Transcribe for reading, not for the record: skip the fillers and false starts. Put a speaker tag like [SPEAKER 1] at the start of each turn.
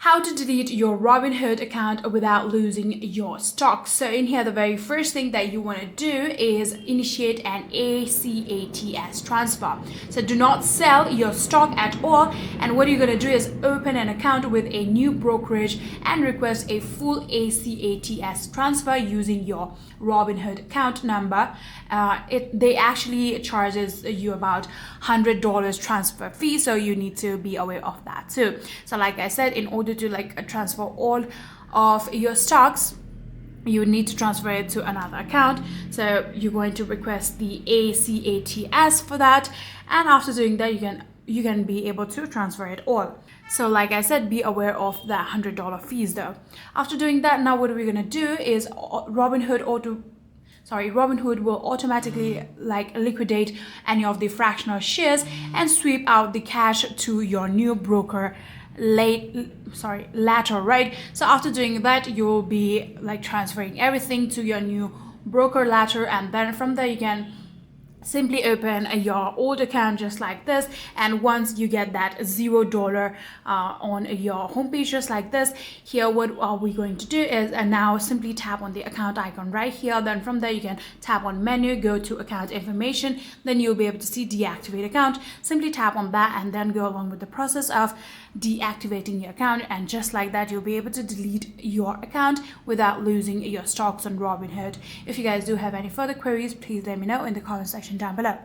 [SPEAKER 1] How to delete your Robinhood account without losing your stocks. So in here, the very first thing that you want to do is initiate an ACATS transfer. So do not sell your stock at all. And what you're going to do is open an account with a new brokerage and request a full ACATS transfer using your Robinhood account number. They actually charges you about $100 transfer fee, so you need to be aware of that too. So like I said, in order to transfer all of your stocks, you need to transfer it to another account. So you're going to request the ACATS for that, and after doing that, you can be able to transfer it all. So like I said, be aware of the $100 fees though. After doing that, now what we're gonna do is Robinhood will automatically liquidate any of the fractional shares and sweep out the cash to your new broker later, right? So after doing that, you will be transferring everything to your new broker later, and then from there you can simply open your old account just like this. And once you get that $0 on your homepage just like this, here what are we going to do is now simply tap on the account icon right here. Then from there you can tap on menu, go to account information, then you'll be able to see deactivate account. Simply tap on that and then go along with the process of deactivating your account, and just like that you'll be able to delete your account without losing your stocks on Robinhood. If you guys do have any further queries, please let me know in the comment section down below.